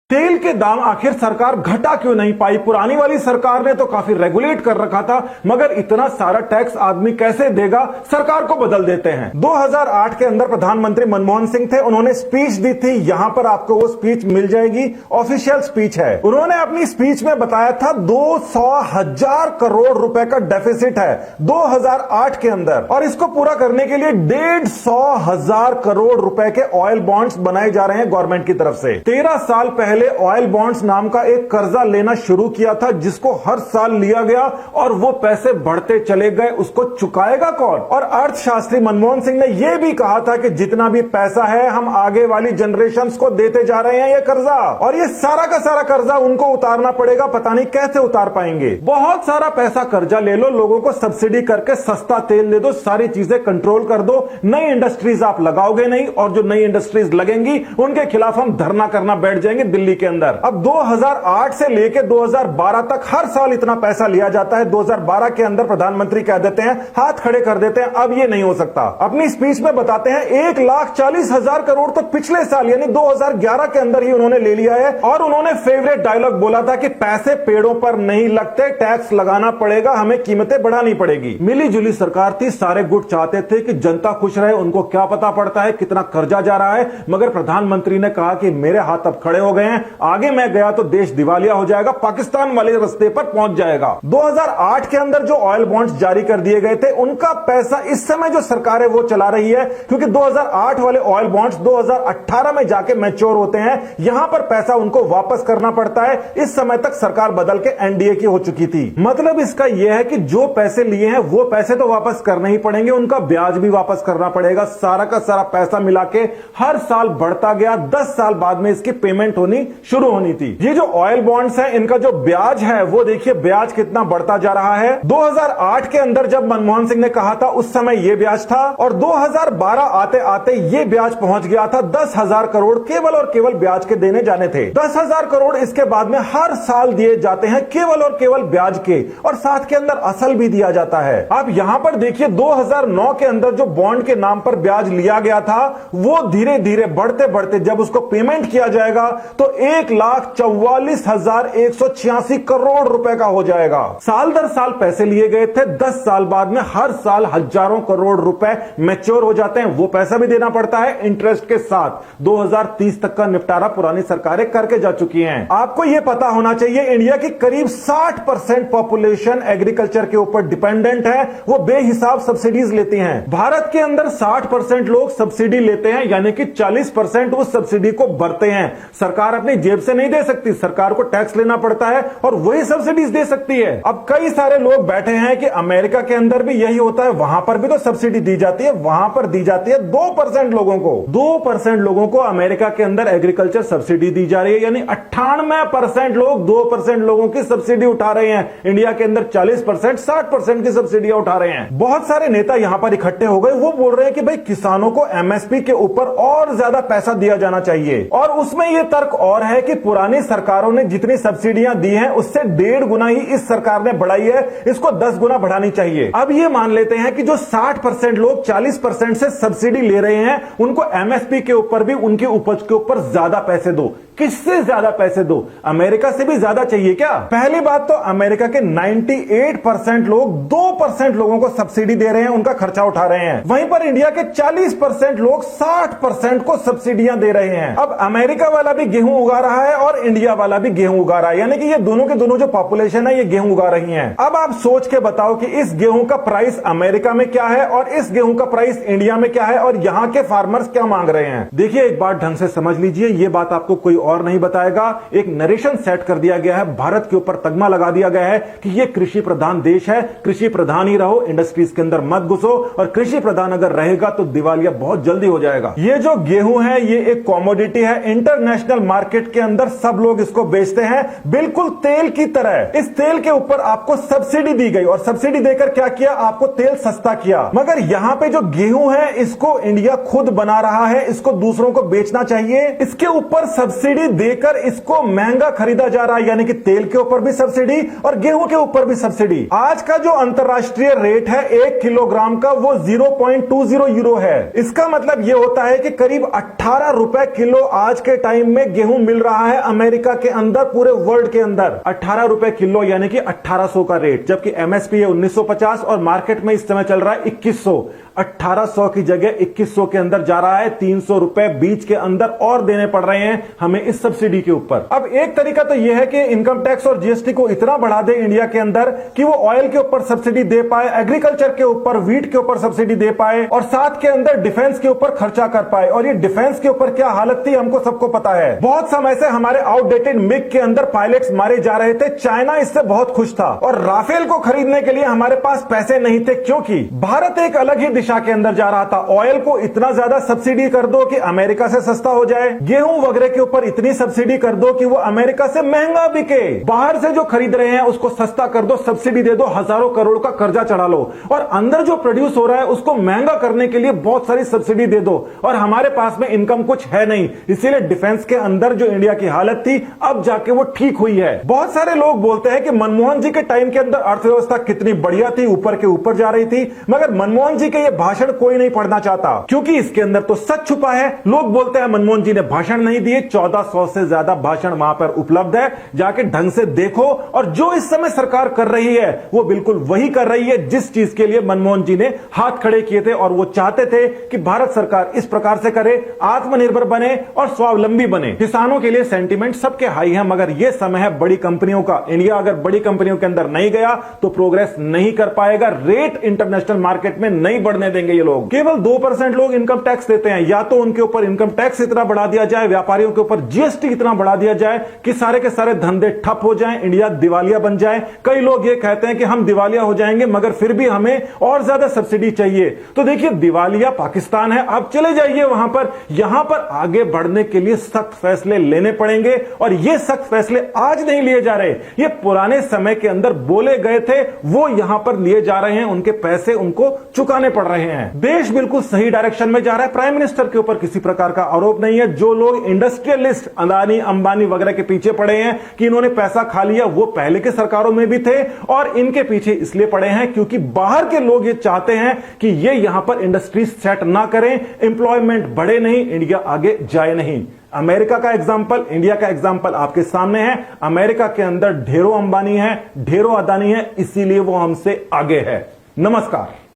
तेल के दाम आखिर सरकार घटा क्यों नहीं पाई? पुरानी वाली सरकार ने तो काफी रेगुलेट कर रखा था, मगर इतना सारा टैक्स आदमी कैसे देगा? सरकार को बदल देते हैं। 2008 के अंदर प्रधानमंत्री मनमोहन सिंह थे, उन्होंने स्पीच दी थी। यहां पर आपको वो स्पीच मिल जाएगी, ऑफिशियल स्पीच है। उन्होंने अपनी स्पीच में बताया था 200,000 करोड़ रुपए का डेफिसिट है 2008 के अंदर, और इसको पूरा करने के लिए 150,000 करोड़ रुपए के ऑयल बॉन्ड्स बनाए जा रहे हैं गवर्नमेंट की तरफ से। 13 साल पहले ऑयल बॉन्ड्स नाम का एक कर्जा लेना शुरू किया था, जिसको हर साल लिया गया और वो पैसे बढ़ते चले गए। उसको चुकाएगा कौन? और अर्थशास्त्री मनमोहन सिंह ने यह भी कहा था कि जितना भी पैसा है हम आगे वाली जनरेशंस को देते जा रहे हैं ये कर्जा, और ये सारा का सारा कर्जा उनको उतारना पड़ेगा। पता नहीं कैसे उतार पाएंगे। बहुत सारा पैसा कर्जा ले लो, लोगों को सब्सिडी करके सस्ता तेल दे दो, सारी चीजें कंट्रोल कर दो। नई इंडस्ट्रीज आप लगाओगे नहीं, और जो नई इंडस्ट्रीज लगेंगी उनके खिलाफ हम धरना करना बैठ जाएंगे दिल्ली के अंदर। अब 2008 से लेके 2012 तक हर साल इतना पैसा लिया जाता है। 2012 के अंदर प्रधानमंत्री कह देते हैं, हाथ खड़े कर देते हैं, अब ये नहीं हो सकता। अपनी स्पीच में बताते हैं 1,40,000 करोड़ तो पिछले साल यानी 2011 के अंदर ही उन्होंने ले लिया है। और उन्होंने फेवरेट डायलॉग बोला था कि पैसे पेड़ों पर नहीं लगते, टैक्स लगाना पड़ेगा, हमें कीमतें बढ़ानी पड़ेगी। मिली जुली सरकार थी, सारे गुट चाहते थे कि जनता खुश रहे, उनको क्या पता पड़ता है कितना कर्जा जा रहा है। मगर प्रधानमंत्री ने कहा कि मेरे हाथ अब खड़े हो गए हैं, आगे मैं गया तो देश दिवालिया हो जाएगा, पाकिस्तान वाले रास्ते पर पहुंच जाएगा। 2008 के अंदर जो ऑयल बॉन्ड्स जारी कर दिए गए थे, उनका पैसा इस समय जो सरकार है वो चला रही है, क्योंकि 2008 वाले ऑयल बॉन्ड्स 2018 में जाके मैच्योर होते हैं। यहां पर पैसा उनको वापस करना पड़ता है। इस समय तक सरकार बदल के एनडीए की हो चुकी थी। मतलब इसका यह है कि जो पैसे लिए हैं वो पैसे तो वापस करने ही पड़ेंगे, उनका ब्याज भी वापस करना पड़ेगा। सारा का सारा पैसा मिला के हर साल बढ़ता गया। 10 साल बाद में इसकी पेमेंट होनी शुरू होनी थी। ये जो ऑयल बॉन्ड्स हैं, इनका जो ब्याज है वो देखिए ब्याज कितना बढ़ता जा रहा है। 2008 के अंदर जब मनमोहन सिंह ने कहा था उस समय ये ब्याज था, और 2012 आते आते ये ब्याज पहुंच गया था 10,000 करोड़ केवल और केवल ब्याज के देने जाने थे। 10,000 करोड़ इसके बाद में हर साल दिए जाते हैं केवल और केवल ब्याज के, और साथ के अंदर असल भी दिया जाता है। आप यहां पर देखिए 2009 के अंदर जो बॉन्ड के नाम पर ब्याज लिया गया था वो धीरे धीरे बढ़ते बढ़ते जब उसको पेमेंट किया जाएगा तो 1,44,186 करोड़ रुपए का हो जाएगा। साल दर साल पैसे लिए गए थे, 10 साल बाद में हर साल हजारों करोड़ रुपए मैच्योर हो जाते हैं। वो पैसा भी देना पड़ता है इंटरेस्ट के साथ। 2030 तक का निपटारा पुरानी सरकारें करके जा चुकी हैं। आपको यह पता होना चाहिए इंडिया की करीब 60% पॉपुलेशन एग्रीकल्चर के ऊपर डिपेंडेंट है, वो बेहिसाब सब्सिडीज लेती हैं। भारत के अंदर 60% लोग सब्सिडी लेते हैं, यानी कि 40% उस सब्सिडी को भरते हैं। सरकार अपनी जेब से नहीं दे सकती, सरकार को टैक्स लेना पड़ता है और वही सब्सिडीज दे सकती है। अब कई सारे लोग बैठे हैं कि अमेरिका के अंदर भी यही होता है, वहां पर भी तो सब्सिडी दी जाती है। वहां पर दी जाती है 2% लोगों को। 2% लोगों को अमेरिका के अंदर एग्रीकल्चर सब्सिडी दी जा रही है, यानी 98% लोग 2% लोगों की सब्सिडी उठा रहे हैं। इंडिया के अंदर 40% 60% की सब्सिडियां उठा रहे हैं। बहुत सारे नेता यहां पर इकट्ठे हो गए, वो बोल रहे हैं कि भाई किसानों को एमएसपी के ऊपर और ज्यादा पैसा दिया जाना चाहिए। और उसमें यह तर्क और है कि पुरानी सरकारों ने जितनी सब्सिडियां दी हैं उससे 1.5 गुना ही इस सरकार ने बढ़ाई है, इसको 10 गुना बढ़ानी चाहिए। अब ये मान लेते हैं कि जो 60% लोग 40% से सब्सिडी ले रहे हैं, उनको एमएसपी के ऊपर भी उनकी उपज के ऊपर ज्यादा पैसे दो। किससे ज्यादा पैसे दो? अमेरिका से भी ज्यादा चाहिए क्या? पहली बात तो अमेरिका के 98% लोग 2% लोगों को सब्सिडी दे रहे हैं, उनका खर्चा उठा रहे हैं। वहीं पर इंडिया के 40% लोग 60% को सब्सिडियां दे रहे हैं। अब अमेरिका वाला भी गेहूं उगा रहा है और इंडिया वाला भी गेहूं उगा रहा है, यानी कि ये दोनों के दोनों जो पॉपुलेशन है ये गेहूं उगा रही है। अब आप सोच के बताओ कि इस गेहूं का प्राइस अमेरिका में क्या है और इस गेहूं का प्राइस इंडिया में क्या है, और यहां के फार्मर्स क्या मांग रहे हैं। देखिए एक बात ढंग से समझ लीजिए, ये बात आपको कोई और नहीं बताएगा। एक नरेशन सेट कर दिया गया है, भारत के ऊपर तगमा लगा दिया गया है कि ये कृषि प्रधान देश है, कृषि प्रधान ही रहो, इंडस्ट्रीज के अंदर मत घुसो, और कृषि प्रधान अगर रहेगा तो दिवालिया बहुत जल्दी हो जाएगा। ये जो गेहूं है ये एक कॉमोडिटी है, इंटरनेशनल मार्केट के अंदर सब लोग इसको बेचते हैं बिल्कुल तेल की तरह। इस तेल के ऊपर आपको सब्सिडी दी गई, और सब्सिडी देकर क्या किया? आपको तेल सस्ता किया। मगर यहां पे जो गेहूं है इसको इंडिया खुद बना रहा है, इसको दूसरों को बेचना चाहिए, इसके ऊपर सब्सिडी सब्सिडी देकर इसको महंगा खरीदा जा रहा है, यानी कि तेल के ऊपर भी सब्सिडी और गेहूं के ऊपर भी सब्सिडी। आज का जो अंतरराष्ट्रीय रेट है 1 किलोग्राम का वो 0.20 यूरो है। इसका मतलब यह होता है कि करीब 18 रुपए किलो आज के टाइम में गेहूं मिल रहा है अमेरिका के अंदर, पूरे वर्ल्ड के अंदर 18 रुपए किलो, यानी कि 1800 का रेट, जबकि एमएसपी है 1950 और मार्केट में इस समय चल रहा है 2100। 1800 की जगह 2100 के अंदर जा रहा है, 300 रुपए बीच के अंदर और देने पड़ रहे हैं हमें इस सब्सिडी के ऊपर। अब एक तरीका तो यह है कि इनकम टैक्स और जीएसटी को इतना बढ़ा दे इंडिया के अंदर कि वो ऑयल के ऊपर सब्सिडी दे पाए, एग्रीकल्चर के ऊपर, व्हीट के ऊपर सब्सिडी दे पाए और साथ के अंदर डिफेंस के ऊपर खर्चा कर पाए। और ये डिफेंस के ऊपर क्या हालत थी हमको सबको पता है। बहुत समय से हमारे आउटडेटेड मिग के अंदर पायलट्स मारे जा रहे थे, चाइना इससे बहुत खुश था और राफेल को खरीदने के लिए हमारे पास पैसे नहीं थे, क्योंकि भारत एक अलग ही दिशा के अंदर जा रहा था। ऑयल को इतना ज्यादा सब्सिडी कर दो कि अमेरिका से सस्ता हो जाए, गेहूं वगैरह के ऊपर इतनी सब्सिडी कर दो कि वो अमेरिका से महंगा बिके, बाहर से जो खरीद रहे हैं उसको सस्ता कर दो, सब्सिडी दे दो, हजारों करोड़ का कर्जा चढ़ा लो और अंदर जो प्रोड्यूस हो रहा है उसको महंगा करने के लिए बहुत सारी सब्सिडी दे दो। और हमारे पास में इनकम कुछ है नहीं, इसीलिए डिफेंस के अंदर जो इंडिया की हालत थी अब जाके वो ठीक हुई है। बहुत सारे लोग बोलते हैं कि मनमोहन जी के टाइम के अंदर अर्थव्यवस्था कितनी बढ़िया थी, ऊपर के ऊपर जा रही थी, मगर मनमोहन जी के ये भाषण कोई नहीं पढ़ना चाहता क्योंकि इसके अंदर तो सच छुपा है। लोग बोलते हैं मनमोहन जी ने भाषण नहीं दिए, 1400 से ज्यादा भाषण वहां पर उपलब्ध है, जाके ढंग से देखो। और जो इस समय सरकार कर रही है वो बिल्कुल वही कर रही है जिस चीज के लिए मनमोहन जी ने हाथ खड़े किए थे और वो चाहते थे कि भारत सरकार इस प्रकार से करे, आत्मनिर्भर बने और स्वावलंबी बने। किसानों के लिए सेंटीमेंट सबके हाई है, मगर यह समय है बड़ी कंपनियों का। इंडिया अगर बड़ी कंपनियों के अंदर नहीं गया तो प्रोग्रेस नहीं कर पाएगा, रेट इंटरनेशनल मार्केट में नहीं बढ़ने देंगे ये लोग। केवल 2% लोग इनकम टैक्स देते हैं, या तो उनके ऊपर इनकम टैक्स इतना बढ़ा दिया जाए, व्यापारियों के ऊपर जीएसटी इतना बढ़ा दिया जाए कि सारे के सारे धंधे ठप हो जाएं, इंडिया दिवालिया बन जाए। कई लोग ये कहते हैं कि हम दिवालिया हो जाएंगे मगर फिर भी हमें और ज्यादा सब्सिडी चाहिए। तो देखिए, दिवालिया पाकिस्तान है, आप चले जाइए वहां पर। यहां पर आगे बढ़ने के लिए सख्त फैसले लेने पड़ेंगे और ये सख्त फैसले आज नहीं लिए जा रहे, ये पुराने समय के अंदर बोले गए थे, वो यहां पर लिए जा रहे हैं, उनके पैसे उनको चुकाने पड़ रहे हैं। देश बिल्कुल सही डायरेक्शन में जा रहा है, प्राइम मिनिस्टर के ऊपर किसी प्रकार का आरोप नहीं है। जो लोग इंडस्ट्रियलिस्ट अदानी अंबानी वगैरह के पीछे पड़े हैं कि इन्होंने पैसा खा लिया, वो पहले के सरकारों में भी थे और इनके पीछे इसलिए पड़े हैं क्योंकि बाहर के लोग ये चाहते हैं कि ये यहां पर इंडस्ट्री सेट ना करें, एम्प्लॉयमेंट बढ़े नहीं, इंडिया आगे जाए नहीं। अमेरिका का एग्जाम्पल, इंडिया का एग्जाम्पल आपके सामने है। अमेरिका के अंदर ढेरों अंबानी है, ढेरों अदानी है, इसीलिए वो हमसे आगे है। नमस्कार।